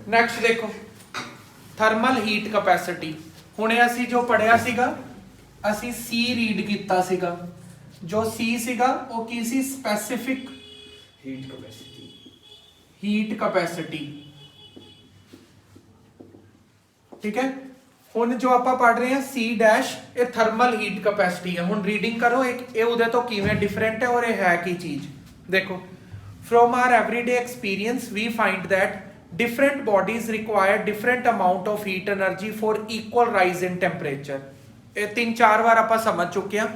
Next ਦੇਖੋ thermal heat capacity. ਹੁਣੇ ਅਸੀਂ ਜੋ ਪੜਿਆ ਸੀਗਾ, ਅਸੀਂ C ਰੀਡ ਕੀਤਾ ਸੀਗਾ। ਜੋ C ਸੀਗਾ ਉਹ ਕੀ ਸੀ? Specific heat capacity. ਠੀਕ ਹੈ। ਹੁਣ ਜੋ ਆਪਾਂ ਪढ़ ਰਹੇ ਹਾਂ C' ਇਹ ਥਰਮਲ ਹੀਟ ਕਪੈਸਿਟੀ ਹੈ। ਹੁਣ ਰੀਡਿੰਗ ਕਰੋ ਇਹ ਉਹਦੇ ਤੋਂ ਕਿਵੇਂ ਡਿਫਰੈਂਟ ਹੈ ਔਰ ਇਹ ਹੈ ਕੀ ਚੀਜ਼। ਦੇਖੋ from our everyday experience we find that different bodies require different amount of heat energy for equal rise in temperature। ਇਹ 3-4 ਵਾਰ ਆਪਾਂ ਸਮਝ ਚੁੱਕੇ ਹਾਂ।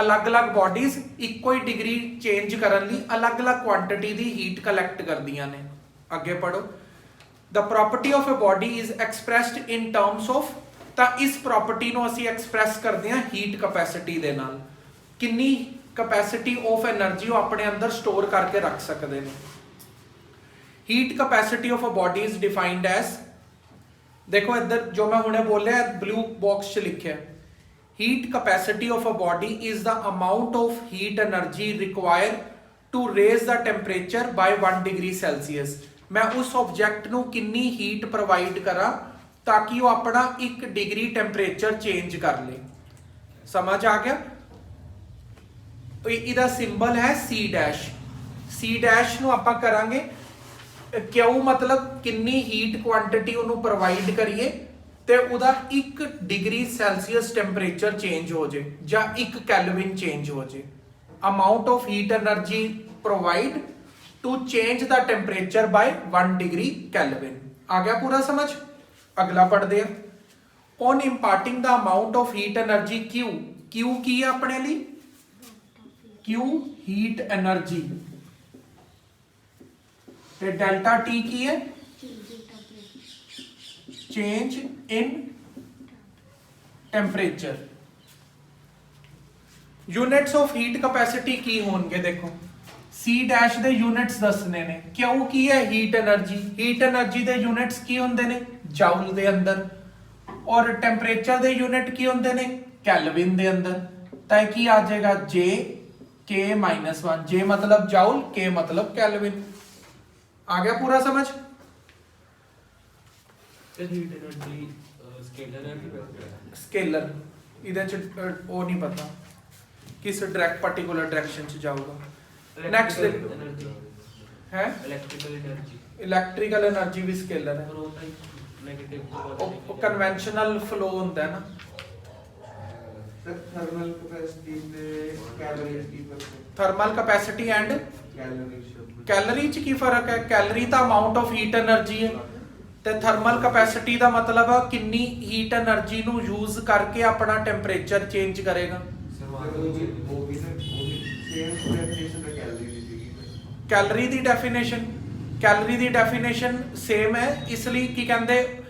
ਅਲੱਗ-ਅਲੱਗ ਬੋਡੀਜ਼ ਇੱਕੋ ਹੀ ਡਿਗਰੀ ਚੇਂਜ ਕਰਨ ਲਈ ਅਲੱਗ-ਅਲੱਗ ਕੁਆਂਟੀਟੀ ਦੀ ਹੀਟ ਕਲੈਕਟ ਕਰਦੀਆਂ ਨੇ। ਅੱਗੇ ਪੜੋ। The property of a body is expressed in terms of, ਤਾਂ ਇਸ ਪ੍ਰੋਪਰਟੀ ਨੂੰ ਅਸੀਂ ਐਕਸਪ੍ਰੈਸ ਕਰਦੇ ਹਾਂ ਹੀਟ ਕਪੈਸਿਟੀ ਦੇ ਨਾਲ। ਕਿੰਨੀ ਕਪੈਸਿਟੀ ਆਫ એનર્ਜੀ ਉਹ ਆਪਣੇ ਅੰਦਰ ਸਟੋਰ ਕਰਕੇ ਰੱਖ ਸਕਦੇ ਨੇ। Heat capacity of a body is defined as, ਦੇਖੋ ਇੱਧਰ ਜੋ ਮੈਂ ਹੁਣੇ ਬੋਲਿਆ ਬਲੂ ਬਾਕਸ 'ਚ ਲਿਖਿਆ, heat capacity of a body is the amount of heat energy require to raise the temperature by 1 degree Celsius. ਮੈਂ ਉਸ ਆਬਜੈਕਟ ਨੂੰ ਕਿੰਨੀ ਹੀਟ ਪ੍ਰੋਵਾਈਡ ਕਰਾਂ ਤਾਂ ਕਿ ਉਹ ਆਪਣਾ 1 ਡਿਗਰੀ ਟੈਂਪਰੇਚਰ ਚੇਂਜ ਕਰ ਲੇ। ਸਮਝ ਆ ਗਿਆ? ਇਹਦਾ ਸਿੰਬਲ ਹੈ C'। C' ਨੂੰ ਆਪਾਂ ਕਰਾਂਗੇ ਕਿਉਂ, ਮਤਲਬ ਕਿੰਨੀ ਹੀਟ ਕੁਆਂਟੀਟੀ ਉਹਨੂੰ ਪ੍ਰੋਵਾਈਡ ਕਰੀਏ ਤੇ ਉਹਦਾ 1 ਡਿਗਰੀ ਸੈਲਸੀਅਸ ਟੈਂਪਰੇਚਰ ਚੇਂਜ ਹੋ ਜੇ ਜਾਂ 1 ਕੈਲਵਿਨ ਚੇਂਜ ਹੋ ਜੇ। Amount of heat energy provide to change the temperature by 1 degree kelvin. ਆ ਗਿਆ ਪੂਰਾ ਸਮਝ? ਅਗਲਾ ਪੜ੍ਹਦੇ ਆ। On imparting the amount of heat energy Q। Q ਕੀ ਹੈ ਆਪਣੇ ਲਈ? Q ਹੀਟ એનર્ਜੀ ਤੇ ਡੈਲਟਾ T ਕੀ ਹੈ? Change in temperature. Units of heat capacity ਕੀ ਹੋਣਗੇ? ਦੇਖੋ C' ਦੇ ਯੂਨਿਟਸ ਦੱਸਣੇ ਨੇ। ਕਿਉਂ ਕੀ ਹੈ? Heat energy. ਹੀਟ એનર્ਜੀ ਦੇ ਯੂਨਿਟਸ ਕੀ ਹੁੰਦੇ ਨੇ? ਜਾਊਲ ਦੇ ਅੰਦਰ। ਔਰ ਟੈਂਪਰੇਚਰ ਦੇ ਯੂਨਿਟ ਕੀ ਹੁੰਦੇ ਨੇ? ਕੈਲਵਿਨ ਦੇ ਅੰਦਰ। ਤਾਂ ਇਹ ਕੀ ਆ ਜਾਏਗਾ? J K-1। J मतलब ਜਾਊਲ, K मतलब ਕੈਲਵਿਨ। ਆ ਗਿਆ ਪੂਰਾ ਸਮਝ? स्केलर ਇਹਦੇ ਚ ਉਹ ਨਹੀਂ ਪਤਾ ਕਿਸ ਡਾਇਰੈਕਟ ਪਾਰਟਿਕੂਲਰ ਡਾਇਰੈਕਸ਼ਨ ਚ ਜਾਊਗਾ। ਨੈਕਸਟ ਹੈ ਇਲੈਕਟ੍ਰੀਕਲ એનર્ਜੀ ਵੀ ਸਕੇਲਰ ਹੈ। ਉਹ ਕਨਵੈਨਸ਼ਨਲ ਫਲੋ ਹੁੰਦਾ ਹੈ ਨਾ। थर्मल कैपेसिटी ਤੇ ਕੈਲਰੀਜ਼ ਕੀ ਫਰਕ ਹੈ? ਥਰਮਲ ਕੈਪੈਸਿਟੀ ਐਂਡ ਕੈਲਰੀ ਚ ਕੀ ਫਰਕ ਹੈ? ਕੈਲਰੀ ਤਾਂ ਅਮਾਉਂਟ ਆਫ ਹੀਟ એનર્ਜੀ ਹੈ ਤੇ ਥਰਮਲ ਕੈਪੈਸਿਟੀ ਦਾ ਮਤਲਬ ਆ ਕਿੰਨੀ ਹੀਟ એનર્ਜੀ ਨੂੰ ਯੂਜ਼ ਕਰਕੇ ਆਪਣਾ ਟੈਂਪਰੇਚਰ ਚੇਂਜ ਕਰੇਗਾ। ਕੈਲਰੀ ਦੀ ਡੈਫੀਨੇਸ਼ਨ ਸੇਮ ਹੈ। ਇਸ ਲਈ ਕੀ ਕਹਿੰਦੇ,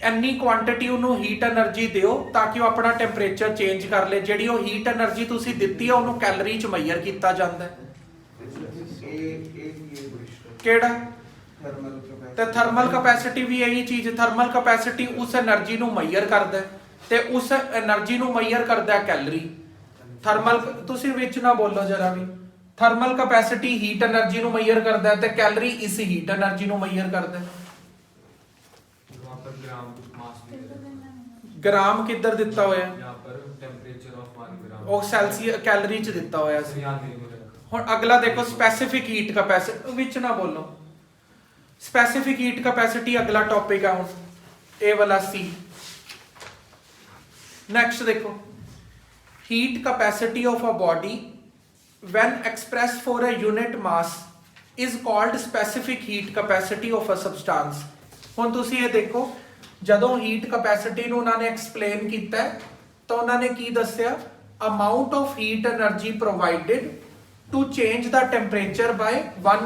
ਇੰਨੀ ਕੁਆਂਟੀਟੀ ਉਹਨੂੰ ਹੀਟ એનર્ਜੀ ਦਿਓ ਤਾਂ ਕਿ ਉਹ ਆਪਣਾ ਟੈਂਪਰੇਚਰ ਚੇਂਜ ਕਰ ਲੇ। ਜਿਹੜੀ ਉਹ ਹੀਟ એનર્ਜੀ ਤੁਸੀਂ ਦਿੱਤੀ ਆ ਉਹਨੂੰ ਕੈਲਰੀ ਚ ਮੈਜ਼ਰ ਕੀਤਾ ਜਾਂਦਾ ਹੈ। ਕਿਹੜਾ? ਤੇ ਥਰਮਲ ਕੈਪੈਸਿਟੀ ਵੀ ਇਹੀ ਚੀਜ਼। ਥਰਮਲ ਕੈਪੈਸਿਟੀ ਉਸ એનર્ਜੀ ਨੂੰ ਮੈਜ਼ਰ ਕਰਦਾ ਤੇ ਉਸ એનર્ਜੀ ਨੂੰ ਮੈਜ਼ਰ ਕਰਦਾ ਕੈਲਰੀ। ਥਰਮਲ, ਤੁਸੀਂ ਵਿੱਚ ਨਾ ਬੋਲੋ ਜਰਾ ਵੀ। ਥਰਮਲ ਕੈਪੈਸਿਟੀ ਹੀਟ એનર્ਜੀ ਨੂੰ ਮੈਜ਼ਰ ਕਰਦਾ ਤੇ ਕੈਲਰੀ ਇਸ ਹੀਟ એનર્ਜੀ ਨੂੰ ਮੈਜ਼ਰ ਕਰਦਾ। ਗ੍ਰਾਮ ਕਿੱਧਰ ਦਿੱਤਾ ਹੋਇਆ? ਉਹ ਸੈਲਸੀਅਸ ਕੈਲਰੀ ਚ ਦਿੱਤਾ ਹੋਇਆ ਸੀ। ਹੁਣ ਅਗਲਾ ਦੇਖੋ ਸਪੈਸੀਫਿਕ ਹੀਟ ਕੈਪੈਸਿਟੀ। ਵਿੱਚ ਨਾ ਬੋਲੋ। ਸਪੈਸੀਫਿਕ ਹੀਟ ਕੈਪੈਸਿਟੀ ਅਗਲਾ ਟੌਪਿਕ ਆ ਹੁਣ ਇਹ ਵਾਲਾ C। ਨੈਕਸਟ ਦੇਖੋ heat capacity of a body when expressed for a unit mass is called specific heat capacity of a substance। ਹੁਣ ਤੁਸੀਂ ਇਹ ਦੇਖੋ ਜਦੋਂ ਹੀਟ ਕੈਪੈਸਿਟੀ ਨੂੰ ਉਹਨਾਂ ਨੇ ਐਕਸਪਲੇਨ ਕੀਤਾ ਤਾਂ ਉਹਨਾਂ ਨੇ ਕੀ ਦੱਸਿਆ? amount of heat energy provided to change the temperature by 1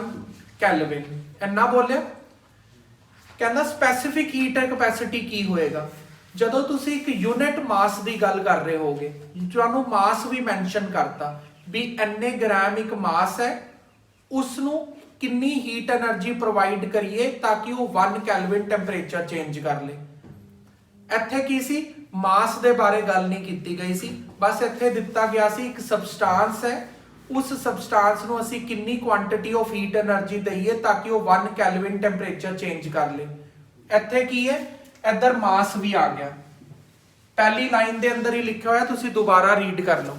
Kelvin। ਇੰਨਾ ਬੋਲਿਆ। ਕਹਿੰਦਾ ਸਪੈਸੀਫਿਕ ਹੀਟ ਕੈਪੈਸਿਟੀ ਕੀ ਹੋਏਗਾ? ਜਦੋਂ ਤੁਸੀਂ ਇੱਕ ਯੂਨਿਟ ਮਾਸ ਦੀ ਗੱਲ ਕਰ ਰਹੇ ਹੋਗੇ, ਤੁਹਾਨੂੰ ਮਾਸ ਵੀ ਮੈਂਸ਼ਨ ਕਰਤਾ ਵੀ ਇੰਨੇ ਗ੍ਰਾਮ ਇੱਕ ਮਾਸ ਹੈ, ਉਸ ਨੂੰ ਕਿੰਨੀ ਹੀਟ એનર્ਜੀ ਪ੍ਰੋਵਾਈਡ ਕਰੀਏ ਤਾਂ ਕਿ ਉਹ 1 ਕੈਲਵਿਨ ਟੈਂਪਰੇਚਰ ਚੇਂਜ ਕਰ ਲੇ। ਇੱਥੇ ਕੀ ਸੀ? ਮਾਸ ਦੇ ਬਾਰੇ ਗੱਲ ਨਹੀਂ ਕੀਤੀ ਗਈ ਸੀ। ਬਸ ਇੱਥੇ ਦਿੱਤਾ ਗਿਆ ਸੀ ਇੱਕ ਸਬਸਟੈਂਸ ਹੈ, ਉਸ ਸਬਸਟੈਂਸ ਨੂੰ ਅਸੀਂ ਕਿੰਨੀ ਕੁਆਂਟੀਟੀ ਆਫ ਹੀਟ એનર્ਜੀ ਦਈਏ ਤਾਂ ਕਿ ਉਹ 1 ਕੈਲਵਿਨ ਟੈਂਪਰੇਚਰ ਚੇਂਜ ਕਰ ਲੇ। ਇੱਥੇ ਕੀ ਹੈ, ਇੱਧਰ ਮਾਸ ਵੀ ਆ ਗਿਆ। ਪਹਿਲੀ ਲਾਈਨ ਦੇ ਅੰਦਰ ਹੀ ਲਿਖਿਆ ਹੋਇਆ, ਤੁਸੀਂ ਦੁਬਾਰਾ ਰੀਡ ਕਰ ਲਓ।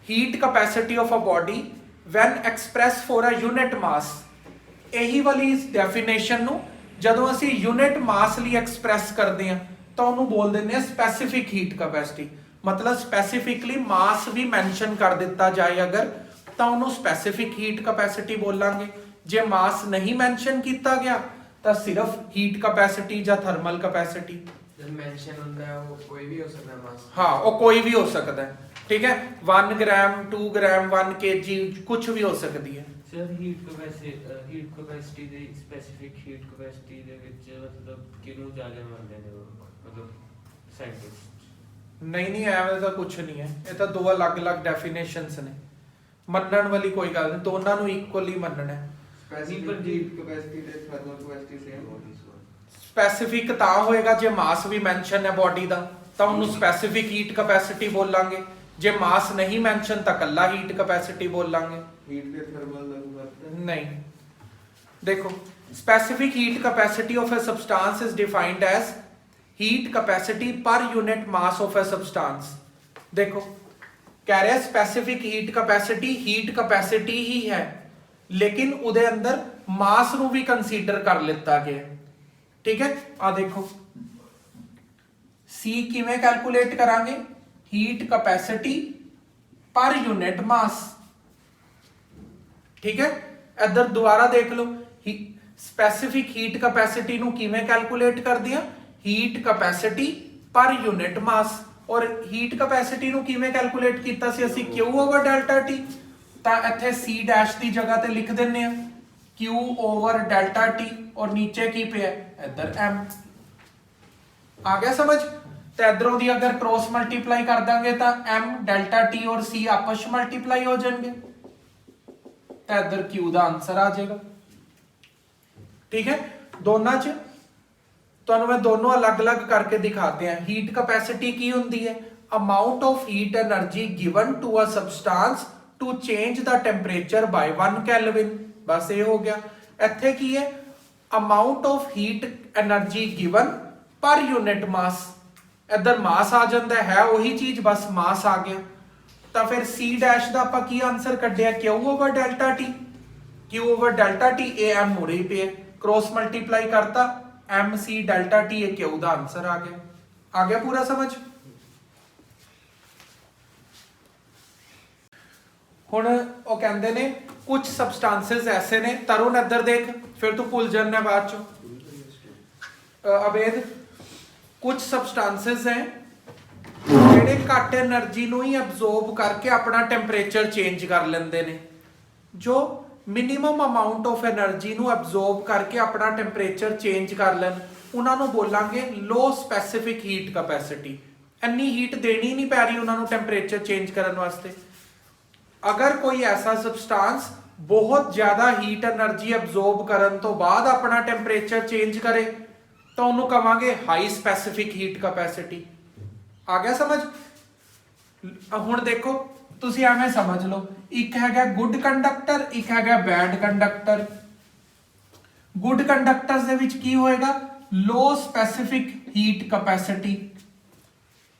Heat capacity of a body when express for a unit mass. ਇਹੀ ਵਾਲੀ ਡੈਫੀਨੇਸ਼ਨ ਨੂੰ ਜਦੋਂ ਅਸੀਂ ਯੂਨਿਟ ਮਾਸ ਲਈ ਐਕਸਪ੍ਰੈਸ ਕਰਦੇ ਹਾਂ ਤਾਂ ਉਹਨੂੰ ਬੋਲ ਦਿੰਦੇ ਆ ਸਪੈਸੀਫਿਕ ਹੀਟ ਕਪੈਸਿਟੀ। ਮਤਲਬ ਸਪੈਸੀਫਿਕਲੀ ਮਾਸ ਵੀ ਮੈਂਸ਼ਨ ਕਰ ਦਿੱਤਾ ਜਾਏ ਅਗਰ, ਤਾਂ ਉਹਨੂੰ ਸਪੈਸੀਫਿਕ ਹੀਟ ਕਪੈਸਿਟੀ ਬੋਲਾਂਗੇ। ਜੇ ਮਾਸ ਨਹੀਂ ਮੈਂਸ਼ਨ ਕੀਤਾ ਗਿਆ ਤਾਂ ਸਿਰਫ ਹੀਟ ਕਪੈਸਿਟੀ ਜਾਂ ਥਰਮਲ ਕਪੈਸਿਟੀ। जब मेंशन होता है वो कोई भी हो सकता है मास। हाँ, वो कोई भी हो सकता है, ठीक है। 1 ग्राम 2 ग्राम 1 kg कुछ भी हो सकती है। सर हीट कैपेसिटी ਦੇ ਸਪੈਸੀਫਿਕ ਹੀਟ ਕੈਪੈਸਿਟੀ ਦੇ ਵਿੱਚ ਮਤਲਬ ਕਿਹਨੂੰ ਜ਼ਿਆਦਾ ਮੰਨਦੇ ਨੇ ਉਹ, ਮਤਲਬ ਸਾਇੰਟਿਸਟ? ਨਹੀਂ ਐਵੇਂ ਦਾ ਕੁਝ ਨਹੀਂ ਹੈ, ਇਹ ਤਾਂ ਦੋ ਅਲੱਗ-ਅਲੱਗ ਡੈਫੀਨੇਸ਼ਨਸ ਨੇ। ਮੰਨਣ ਵਾਲੀ ਕੋਈ ਗੱਲ ਨਹੀਂ, ਦੋਨਾਂ ਨੂੰ ਇਕੁਅਲੀ ਮੰਨਣਾ ਹੈ। स्पेसिफिक हीट कैपेसिटी ਤੇ थर्मल कैपेसिटी सेम होगी। ਸਪੈਸੀਫਿਕ ਤਾਂ ਹੋਏਗਾ ਜੇ ਮਾਸ ਵੀ ਮੈਂਸ਼ਨ ਹੈ ਬੋਡੀ ਦਾ, ਤਾਂ ਉਹਨੂੰ ਸਪੈਸੀਫਿਕ ਹੀਟ ਕਪੈਸਿਟੀ ਬੋਲਾਂਗੇ। ਜੇ ਮਾਸ ਨਹੀਂ ਮੈਂਸ਼ਨ ਤਾਂ ਕੱਲਾ ਹੀਟ ਕਪੈਸਿਟੀ ਬੋਲਾਂਗੇ। हीट ਤੇ थर्मल ਦਾ ਕੋਈ ਫਰਕ ਨਹੀਂ। ਦੇਖੋ, specific heat capacity of a substance is defined as heat capacity per unit mass of a substance. ਦੇਖੋ, ਕਹਿ ਰਿਹਾ ਸਪੈਸੀਫਿਕ ਹੀਟ ਕਪੈਸਿਟੀ ਹੀ ਹੈ, ਲੇਕਿਨ ਉਹਦੇ ਅੰਦਰ ਮਾਸ ਨੂੰ ਵੀ ਕੰਸੀਡਰ ਕਰ ਲਿੱਤਾ ਗਿਆ। ठीक है, आ देखो C किवें कैलकुलेट करांगे, heat capacity per unit mass. ठीक है, इधर दोबारा देख लो, स्पेसिफिक हीट कैपेसिटी नु किवें कैलकुलेट कर दिया, heat capacity per unit mass. और हीट कैपेसिटी नु किवें कैलकुलेट कीता सी असी Q ओवर डेल्टा T, ਤਾਂ ਇੱਥੇ C डैश ਦੀ ਜਗ੍ਹਾ ਤੇ ਲਿਖ ਦਿੰਨੇ ਆ Q ओवर डेल्टा T, और नीचे की पे है इधर M। आ गया समझ? तो इधरों दी अगर क्रॉस मल्टीप्लाई कर देंगे तो M डेल्टा T और C आपस में मल्टीप्लाई हो जाएंगे, तो इधर Q का आंसर आ जाएगा। ठीक है, दोनों च ਤੁਹਾਨੂੰ मैं दोनों अलग अलग करके दिखाते हैं। हीट कैपेसिटी की होंदी है, amount of heat energy given to a substance to change the temperature by 1 kelvin. बस ये हो गया। ਇੱਥੇ ਕੀ ਹੈ, amount of heat energy given per unit mass. ਇੱਧਰ ਮਾਸ ਆ ਜਾਂਦਾ ਹੈ, ਉਹੀ ਚੀਜ਼ ਬਸ ਮਾਸ ਆ ਗਿਆ। ਤਾਂ ਫਿਰ C ਡੈਸ਼ ਦਾ ਆਪਾਂ ਕੀ ਆਨਸਰ ਕੱਢਿਆ, Q over delta T। Q over delta T ਇਹ M ਮੁਰੇ ਹੀ ਪਿਆ, ਕ੍ਰੋਸ ਮਲਟੀਪਲਾਈ ਕਰਤਾ MC ਡੈਲਟਾ T, ਇਹ Q ਦਾ ਆਨਸਰ ਆ ਗਿਆ। ਆ ਗਿਆ ਪੂਰਾ ਸਮਝ? ਹੁਣ ਉਹ ਕਹਿੰਦੇ ਨੇ ਕੁਝ ਸਬਸਟੈਂसेस ऐसे ने, तरुण इधर देख, फिर तू भूल जाना बाद चो। अबेद, कुछ सब्सटेंसेस हैं ਜਿਹੜੇ ਘੱਟ એનર્ਜੀ ਨੂੰ ਹੀ ਅਬਜ਼ੌਰਬ ਕਰਕੇ ਆਪਣਾ ਟੈਂਪਰੇਚਰ ਚੇਂਜ ਕਰ ਲੈਂਦੇ ਨੇ। ਜੋ ਮਿਨੀਮਮ ਅਮਾਉਂਟ ਆਫ એનર્ਜੀ ਨੂੰ ਅਬਜ਼ੌਰਬ ਕਰਕੇ ਆਪਣਾ ਟੈਂਪਰੇਚਰ ਚੇਂਜ ਕਰ ਲੈਣ, ਉਹਨਾਂ ਨੂੰ ਬੋਲਾਂਗੇ ਲੋ ਸਪੈਸੀਫਿਕ ਹੀਟ ਕੈਪੈਸਿਟੀ। ਇੰਨੀ ਹੀਟ ਦੇਣੀ ਨਹੀਂ ਪੈ ਰਹੀ ਉਹਨਾਂ ਨੂੰ ਟੈਂਪਰੇਚਰ ਚੇਂਜ ਕਰਨ ਵਾਸਤੇ। अगर कोई ऐसा सबस्टांस बहुत ज्यादा हीट एनर्जी अब्जॉर्ब करन तो बाद अपना टेम्परेचर चेंज करे तो उन्होंने कहांगे हाई स्पेसिफिक हीट कैपेसिटी। आ गया समझ? हुण देखो, तुसी एवें समझ लो, एक हैगा गुड कंडक्टर, एक हैगा बैड कंडक्टर। गुड कंडक्टर्स दे विच की होएगा, लो स्पेसिफिक हीट कैपेसिटी,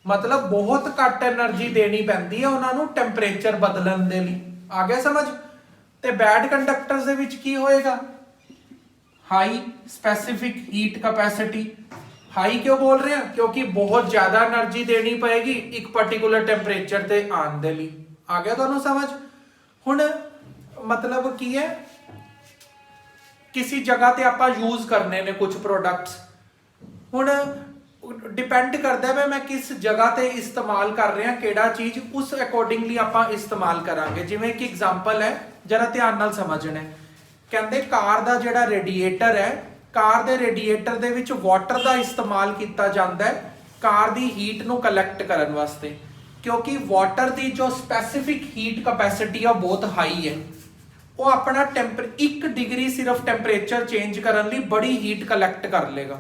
मतलब बहुत घट एनर्जी देनी पैंदी है उन्हां नूं टैंपरेचर बदलण दे लई। आ गया समझ? ते बैड कंडक्टर्स दे विच की होएगा, high specific heat capacity. High क्यों बोल रहे हैं, क्योंकि बहुत ज्यादा एनर्जी देनी पएगी एक पर्टिकुलर टैंपरेचर ते आण दे लई। आ गया तुहानूं समझ? हुण मतलब की है, किसी जगह ते आपां यूज करने ने कुछ प्रोडक्ट्स, हुण डिपेंड करता है मैं किस जगह ते इस्तेमाल कर रहा केड़ा चीज, उस अकॉर्डिंगली आपां इस्तेमाल करांगे। जिवें कि एग्जांपल है, जरा ध्यान नाल समझना है। कहंदे कार दा जिहड़ा रेडिएटर है, car they radiator they which water दा इस्तेमाल कीता जांदा है कार दी हीट नूं कलैक्ट करन वास्ते, क्योंकि वाटर दी जो स्पेसिफिक हीट कैपेसिटी है बहुत हाई है। वो अपना 1 डिग्री सिर्फ टैंपरेचर चेंज करन लई बड़ी हीट कलैक्ट कर लेगा,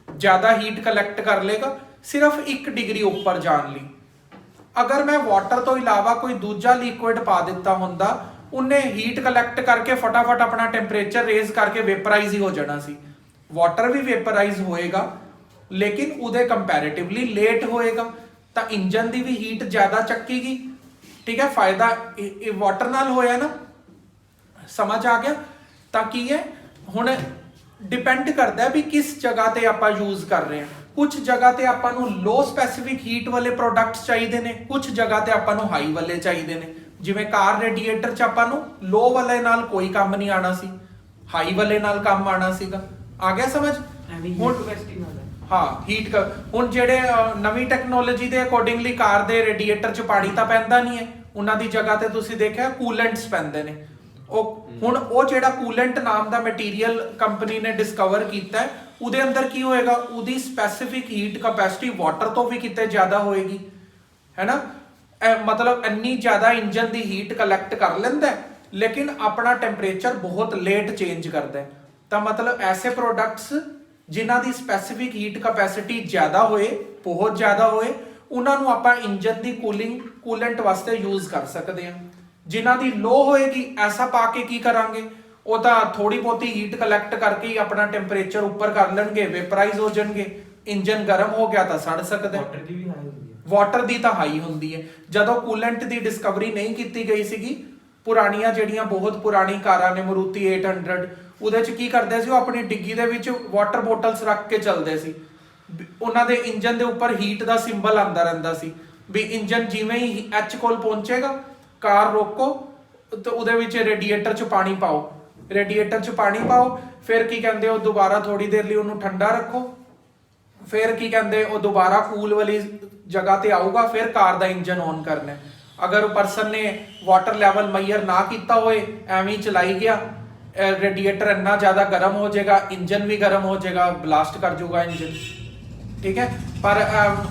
ज्यादा हीट कलैक्ट कर लेगा सिर्फ 1 डिग्री ऊपर जाने ली। अगर मैं वाटर तो इलावा कोई दूजा लिक्विड पा दिता हुंदा, उन्हें हीट कलैक्ट करके फटाफट अपना टैंपरेचर रेज करके वेपराइज ही हो जाना सी। ਵਾਟਰ ਵੀ ਵੇਪਰਾਈਜ਼ ਹੋਏਗਾ ਲੇਕਿਨ ਉਹਦੇ ਕੰਪੈਰੀਟਿਵਲੀ ਲੇਟ ਹੋਏਗਾ, ਤਾਂ ਇੰਜਨ ਦੀ ਵੀ ਹੀਟ ਜ਼ਿਆਦਾ ਚੱਕੇਗੀ। ਠੀਕ ਹੈ, ਫਾਇਦਾ ਇਹ ਵਾਟਰ ਨਾਲ ਹੋਇਆ ਨਾ, ਸਮਝ ਆ ਗਿਆ। ਤਾਂ ਕੀ ਹੈ, ਹੁਣ ਡਿਪੈਂਡ ਕਰਦਾ ਹੈ ਵੀ ਕਿਸ ਜਗ੍ਹਾ ਤੇ ਆਪਾਂ ਯੂਜ਼ ਕਰ ਰਹੇ ਹਾਂ। ਕੁਝ ਜਗ੍ਹਾ ਤੇ ਆਪਾਂ ਨੂੰ ਲੋ ਸਪੈਸੀਫਿਕ ਹੀਟ ਵਾਲੇ ਪ੍ਰੋਡਕਟਸ ਚਾਹੀਦੇ ਨੇ, ਕੁਝ ਜਗ੍ਹਾ ਤੇ ਆਪਾਂ ਨੂੰ ਹਾਈ ਵਾਲੇ ਚਾਹੀਦੇ ਨੇ। ਜਿਵੇਂ ਕਾਰ ਰੇਡੀਏਟਰ 'ਚ ਆਪਾਂ ਨੂੰ ਲੋ ਵਾਲੇ ਨਾਲ ਕੋਈ ਕੰਮ ਨਹੀਂ ਆਣਾ ਸੀ, ਹਾਈ ਵਾਲੇ ਨਾਲ ਕੰਮ ਆਣਾ ਸੀਗਾ। ਆ ਗਿਆ ਸਮਝ? ਹੁਣ ਕਪੈਸਿਟੀ ਨਾਲ ਹਾਂ, ਹੀਟ ਹੁਣ ਜਿਹੜੇ ਨਵੀਂ ਟੈਕਨੋਲੋਜੀ ਦੇ ਅਕੋਰਡਿੰਗਲੀ ਕਾਰ ਦੇ ਰੇਡੀਏਟਰ 'ਚ ਪਾਣੀ ਤਾਂ ਪੈਂਦਾ ਨਹੀਂ ਹੈ, ਉਹਨਾਂ ਦੀ ਜਗ੍ਹਾ ਤੇ ਤੁਸੀਂ ਦੇਖਿਆ ਕੂਲੈਂਟਸ ਪੈਂਦੇ ਨੇ। ਉਹ ਹੁਣ ਉਹ ਜਿਹੜਾ ਕੂਲੈਂਟ ਨਾਮ ਦਾ ਮਟੀਰੀਅਲ ਕੰਪਨੀ ਨੇ ਡਿਸਕਵਰ ਕੀਤਾ ਹੈ, ਉਹਦੇ ਅੰਦਰ ਕੀ ਹੋਏਗਾ, ਉਹਦੀ ਸਪੈਸੀਫਿਕ ਹੀਟ ਕਪੈਸਿਟੀ ਵਾਟਰ ਤੋਂ ਵੀ ਕਿਤੇ ਜ਼ਿਆਦਾ ਹੋਏਗੀ, ਹੈ ਨਾ। ਮਤਲਬ ਇੰਨੀ ਜ਼ਿਆਦਾ ਇੰਜਨ ਦੀ ਹੀਟ ਕਲੈਕਟ ਕਰ ਲੈਂਦਾ ਲੇਕਿਨ ਆਪਣਾ ਟੈਂਪਰੇਚਰ ਬਹੁਤ ਲੇਟ ਚੇਂਜ ਕਰਦਾ। ਤਾਂ ਮਤਲਬ ਐਸੇ ਪ੍ਰੋਡਕਟਸ ਜਿਨ੍ਹਾਂ ਦੀ ਸਪੈਸੀਫਿਕ ਹੀਟ ਕਪੈਸਿਟੀ ਜ਼ਿਆਦਾ ਹੋਏ, ਬਹੁਤ ਜ਼ਿਆਦਾ ਹੋਏ, ਉਹਨਾਂ ਨੂੰ ਆਪਾਂ ਇੰਜਨ ਦੀ ਕੂਲੈਂਟ ਵਾਸਤੇ ਯੂਜ਼ ਕਰ ਸਕਦੇ ਹਾਂ। ਜਿਨ੍ਹਾਂ ਦੀ ਲੋ ਹੋਏਗੀ, ਐਸਾ ਪਾ ਕੇ ਕੀ ਕਰਾਂਗੇ, ਉਹ ਤਾਂ ਥੋੜੀ ਬਹੁਤੀ ਹੀਟ ਕਲੈਕਟ ਕਰਕੇ ਹੀ ਆਪਣਾ ਟੈਂਪਰੇਚਰ ਉੱਪਰ ਕਰ ਲੈਣਗੇ, ਵੇਪਰਾਈਜ਼ ਹੋ ਜਾਣਗੇ, ਇੰਜਨ ਗਰਮ ਹੋ ਗਿਆ ਤਾਂ ਸੜ ਸਕਦਾ। ਵਾਟਰ ਦੀ ਵੀ ਹਾਈ ਹੁੰਦੀ ਹੈ, ਵਾਟਰ ਦੀ ਤਾਂ ਹਾਈ ਹੁੰਦੀ ਹੈ। ਜਦੋਂ ਕੂਲੈਂਟ ਦੀ ਡਿਸਕਵਰੀ ਨਹੀਂ ਕੀਤੀ ਗਈ ਸੀਗੀ, ਪੁਰਾਣੀਆਂ ਜਿਹੜੀਆਂ ਬਹੁਤ ਪੁਰਾਣੀ ਕਾਰਾਂ ਨੇ, ਮਰੂਤੀ 800, ਉਹਦੇ ਚ ਕੀ ਕਰਦੇ ਸੀ, ਉਹ ਆਪਣੀ ਡਿੱਗੀ ਦੇ ਵਿੱਚ ਵਾਟਰ ਬੋਟਲਸ ਰੱਖ ਕੇ ਚੱਲਦੇ ਸੀ। ਉਹਨਾਂ ਦੇ ਇੰਜਨ ਦੇ ਉੱਪਰ ਹੀਟ ਦਾ ਸਿੰਬਲ ਆਂਦਾ ਰਹਿੰਦਾ ਸੀ ਵੀ ਇੰਜਨ ਜਿਵੇਂ ਹੀ ਐਚ ਕੋਲ ਪਹੁੰਚੇਗਾ, ਕਾਰ ਰੋਕੋ ਤੇ ਉਹਦੇ ਵਿੱਚ ਰੇਡੀਏਟਰ 'ਚ ਪਾਣੀ ਪਾਓ, ਰੇਡੀਏਟਰ 'ਚ ਪਾਣੀ ਪਾਓ, ਫਿਰ ਕੀ ਕਹਿੰਦੇ ਉਹ ਦੁਬਾਰਾ ਥੋੜੀ ਦੇਰ ਲਈ ਉਹਨੂੰ ਠੰਡਾ ਰੱਖੋ, ਫਿਰ ਕੀ ਕਹਿੰਦੇ ਉਹ ਦੁਬਾਰਾ ਕੂਲ ਵਾਲੀ ਜਗ੍ਹਾ ਤੇ ਆਊਗਾ, ਫਿਰ ਕਾਰ ਦਾ ਇੰਜਨ ਔਨ ਕਰਨਾ। ਅਗਰ ਉਹ ਪਰਸਨ ਨੇ ਵਾਟਰ ਲੈਵਲ ਮੈਜ਼ਰ ਨਾ ਕੀਤਾ ਹੋਏ, ਐਵੇਂ ਹੀ ਚਲਾਈ ਗਿਆ, ਰੇਡੀਏਟਰ ਇੰਨਾ ਜ਼ਿਆਦਾ ਗਰਮ ਹੋ ਜਾਏਗਾ, ਇੰਜਨ ਵੀ ਗਰਮ ਹੋ ਜਾਏਗਾ, ਬਲਾਸਟ ਕਰ ਜਾਊਗਾ ਇੰਜਨ। ਠੀਕ ਹੈ, ਪਰ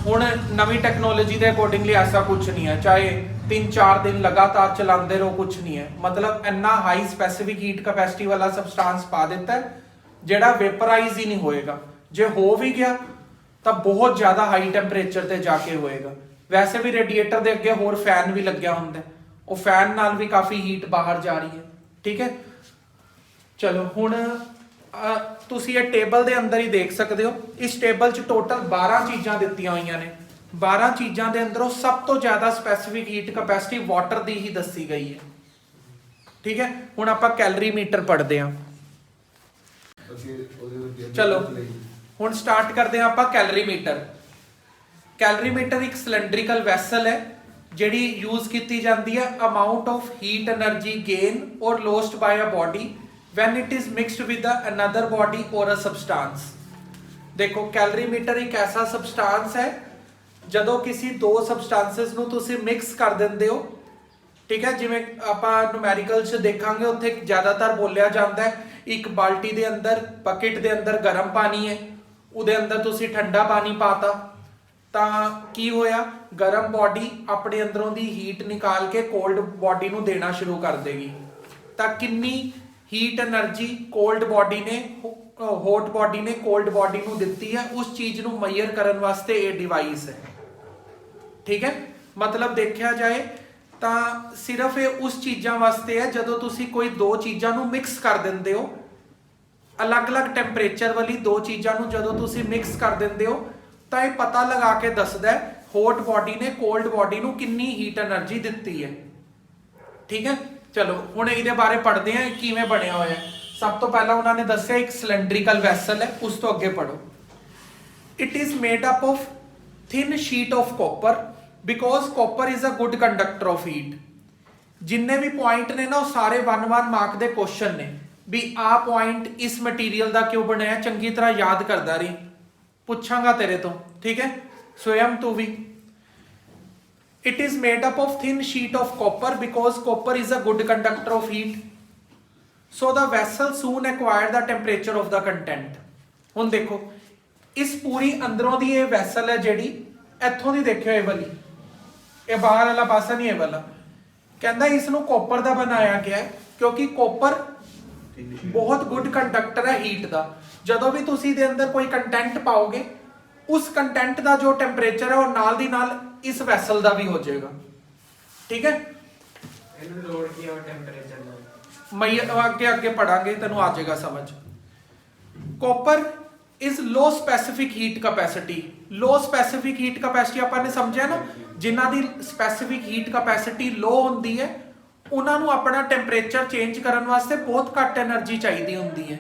ਹੁਣ ਨਵੀਂ ਟੈਕਨੋਲੋਜੀ ਦੇ ਅਕੋਰਡਿੰਗਲੀ ਐਸਾ ਕੁਝ ਨਹੀਂ ਹੈ, ਚਾਹੇ 3-4 ਦਿਨ ਲਗਾਤਾਰ ਚਲਾਉਂਦੇ ਰਹੋ, ਕੁਝ ਨਹੀਂ ਹੈ। ਮਤਲਬ ਇੰਨਾ ਹਾਈ ਸਪੈਸੀਫਿਕ ਹੀਟ ਕਪੈਸਿਟੀ ਵਾਲਾ ਸਬਸਟੈਂਸ ਪਾ ਦਿੱਤਾ ਜਿਹੜਾ ਵੇਪਰਾਈਜ਼ ਹੀ ਨਹੀਂ ਹੋਏਗਾ। ਜੇ ਹੋ ਵੀ ਗਿਆ ਤਾਂ ਬਹੁਤ ਜ਼ਿਆਦਾ ਹਾਈ ਟੈਂਪਰੇਚਰ ਤੇ ਜਾ ਕੇ ਹੋਏਗਾ। ਵੈਸੇ ਵੀ ਰੇਡੀਏਟਰ ਦੇ ਅੱਗੇ ਹੋਰ ਫੈਨ ਵੀ ਲੱਗਿਆ ਹੁੰਦਾ, ਉਹ ਫੈਨ ਨਾਲ ਵੀ ਕਾਫੀ ਹੀਟ ਬਾਹਰ ਜਾ ਰਹੀ ਹੈ। ਠੀਕ ਹੈ, ਚਲੋ ਹੁਣ ਤੁਸੀਂ ਇਹ ਟੇਬਲ ਦੇ ਅੰਦਰ ਹੀ ਦੇਖ ਸਕਦੇ ਹੋ। ਇਸ ਟੇਬਲ 'ਚ ਟੋਟਲ 12 ਚੀਜ਼ਾਂ ਦਿੱਤੀਆਂ ਹੋਈਆਂ ਨੇ। 12 ਚੀਜ਼ਾਂ ਦੇ ਅੰਦਰੋਂ ਸਭ ਤੋਂ ਜ਼ਿਆਦਾ ਸਪੈਸੀਫਿਕ ਹੀਟ ਕਪੈਸਿਟੀ ਵਾਟਰ ਦੀ ਹੀ ਦੱਸੀ ਗਈ ਹੈ। ਠੀਕ ਹੈ, ਹੁਣ ਆਪਾਂ ਕੈਲਰੀ ਮੀਟਰ ਪੜ੍ਹਦੇ ਹਾਂ। ਚਲੋ ਹੁਣ ਸਟਾਰਟ ਕਰਦੇ ਹਾਂ ਆਪਾਂ ਕੈਲਰੀ ਮੀਟਰ। ਕੈਲਰੀ ਮੀਟਰ ਇੱਕ ਸਿਲੰਡਰੀਕਲ ਵੈਸਲ ਹੈ ਜਿਹੜੀ ਯੂਜ਼ ਕੀਤੀ ਜਾਂਦੀ ਹੈ amount of heat energy gain or lost by a body when it is mixed with another body or a substance। ਦੇਖੋ ਕੈਲਰੀ ਮੀਟਰ ਇੱਕ ਐਸਾ ਸਬਸਟੈਂਸ ਹੈ ਜਦੋਂ ਕਿਸੇ ਦੋ ਸਬਸਟੈਂਸਸ ਨੂੰ ਤੁਸੀਂ ਮਿਕਸ ਕਰ ਦਿੰਦੇ ਹੋ। ਠੀਕ ਹੈ, ਜਿਵੇਂ ਆਪਾਂ ਨੂਮੈਰੀਕਲ 'ਚ ਦੇਖਾਂਗੇ ਉੱਥੇ ਜ਼ਿਆਦਾਤਰ ਬੋਲਿਆ ਜਾਂਦਾ ਹੈ ਇੱਕ ਬਾਲਟੀ ਦੇ ਅੰਦਰ, ਬਕਟ ਦੇ ਅੰਦਰ ਗਰਮ ਪਾਣੀ ਹੈ, ਉਹਦੇ ਅੰਦਰ ਤੁਸੀਂ ਠੰਡਾ ਪਾਣੀ ਪਾਤਾ ਤਾਂ ਕੀ ਹੋਇਆ, ਗਰਮ ਬਾਡੀ ਆਪਣੇ ਅੰਦਰੋਂ ਦੀ ਹੀਟ ਨਿਕਾਲ ਕੇ ਕੋਲਡ ਬਾਡੀ ਨੂੰ ਦੇਣਾ ਸ਼ੁਰੂ ਕਰ ਦੇਗੀ। ਤਾਂ ਕਿੰਨੀ ਹੀਟ એનર્ਜੀ ਕੋਲਡ ਬਾਡੀ ਨੇ, ਹੌਟ ਬਾਡੀ ਨੇ ਕੋਲਡ ਬਾਡੀ ਨੂੰ ਦਿੱਤੀ ਹੈ, ਉਸ ਚੀਜ਼ ਨੂੰ ਮੈਜ਼ਰ ਕਰਨ ਵਾਸਤੇ ਇਹ ਡਿਵਾਈਸ ਹੈ। ਠੀਕ ਹੈ, ਮਤਲਬ ਦੇਖਿਆ ਜਾਏ ਤਾਂ ਸਿਰਫ ਇਹ ਉਸ ਚੀਜ਼ਾਂ ਵਾਸਤੇ ਹੈ ਜਦੋਂ ਤੁਸੀਂ ਕੋਈ ਦੋ ਚੀਜ਼ਾਂ ਨੂੰ ਮਿਕਸ ਕਰ ਦਿੰਦੇ ਹੋ, ਅਲੱਗ-ਅਲੱਗ ਟੈਂਪਰੇਚਰ ਵਾਲੀ ਦੋ ਚੀਜ਼ਾਂ ਨੂੰ ਜਦੋਂ ਤੁਸੀਂ ਮਿਕਸ ਕਰ ਦਿੰਦੇ ਹੋ ਤਾਂ ਇਹ ਪਤਾ ਲਗਾ ਕੇ ਦੱਸਦਾ ਹੈ ਹੌਟ ਬਾਡੀ ਨੇ ਕੋਲਡ ਬਾਡੀ ਨੂੰ ਕਿੰਨੀ ਹੀਟ એનર્ਜੀ ਦਿੱਤੀ ਹੈ। ਠੀਕ ਹੈ, ਚਲੋ ਹੁਣ ਇਹਦੇ ਬਾਰੇ ਪੜ੍ਹਦੇ ਹਾਂ ਕਿਵੇਂ ਬਣਿਆ ਹੋਇਆ ਹੈ। ਸਭ ਤੋਂ ਪਹਿਲਾਂ ਉਹਨਾਂ ਨੇ ਦੱਸਿਆ ਇੱਕ ਸਿਲੰਡਰੀਕਲ ਵੈਸਲ ਹੈ, ਉਸ ਤੋਂ ਅੱਗੇ ਪੜ੍ਹੋ। It is made up of thin sheet of copper because copper is a good conductor of heat. ਜਿੰਨੇ ਵੀ ਪੁਆਇੰਟ ਨੇ ਨਾ ਉਹ ਸਾਰੇ 1-1 ਮਾਰਕ ਦੇ ਕੁਐਸਚਨ ਨੇ ਵੀ ਆਹ ਪੁਆਇੰਟ ਇਸ ਮਟੀਰੀਅਲ ਦਾ ਕਿਉਂ ਬਣਿਆ, ਚੰਗੀ ਤਰ੍ਹਾਂ ਯਾਦ ਕਰਦਾ ਰਹੀ, ਪੁੱਛਾਂਗਾ ਤੇਰੇ ਤੋਂ। ਠੀਕ ਹੈ, ਸਵਯੰ ਤੂੰ ਵੀ। It is made up of thin sheet of copper because copper is a good conductor of heat. So the vessel soon acquired the temperature of the content. ਹੁਣ ਦੇਖੋ ਇਸ ਪੂਰੀ ਅੰਦਰੋਂ ਦੀ ਇਹ ਵੈਸਲ ਹੈ ਜਿਹੜੀ, ਇੱਥੋਂ ਦੀ ਦੇਖਿਓ ਇਹ ਵਾਲੀ, ਇਹ ਬਾਹਰ ਵਾਲਾ ਪਾਸਾ ਨਹੀਂ, ਇਹ ਵਾਲਾ ਕਹਿੰਦਾ ਇਸ ਨੂੰ ਕਾਪਰ ਦਾ ਬਣਾਇਆ ਗਿਆ ਹੈ ਕਿਉਂਕਿ ਕਾਪਰ ਬਹੁਤ ਗੁੱਡ ਕੰਡਕਟਰ ਹੈ ਹੀਟ ਦਾ। ਜਦੋਂ ਵੀ ਤੁਸੀਂ ਦੇ ਅੰਦਰ ਕੋਈ ਕੰਟੈਂਟ ਪਾਓਗੇ ਉਸ ਕੰਟੈਂਟ ਦਾ ਜੋ ਟੈਂਪਰੇਚਰ ਹੈ ਉਹ ਨਾਲ ਦੀ ਨਾਲ ਇਸ ਵੈਸਲ ਦਾ ਵੀ ਹੋ ਜਾਏਗਾ। ਠੀਕ ਹੈ, ਇਹਨੂੰ ਲੋਡ ਕੀਤਾ ਟੈਂਪਰੇਚਰ ਨਾਲ ਮੈਂ ਅੱਗੇ ਪੜਾਂਗੇ ਤੈਨੂੰ ਆ ਜਾਏਗਾ ਸਮਝ। Copper is low specific heat capacity. Low specific heat capacity ਆਪਾਂ ਨੇ ਸਮਝਿਆ ਨਾ, ਜਿਨ੍ਹਾਂ ਦੀ ਸਪੈਸੀਫਿਕ ਹੀਟ ਕੈਪੈਸਿਟੀ ਲੋ ਹੁੰਦੀ ਹੈ ਉਹਨਾਂ ਨੂੰ ਆਪਣਾ ਟੈਂਪਰੇਚਰ ਚੇਂਜ ਕਰਨ ਵਾਸਤੇ ਬਹੁਤ ਘੱਟ એનર્ਜੀ ਚਾਹੀਦੀ ਹੁੰਦੀ ਹੈ।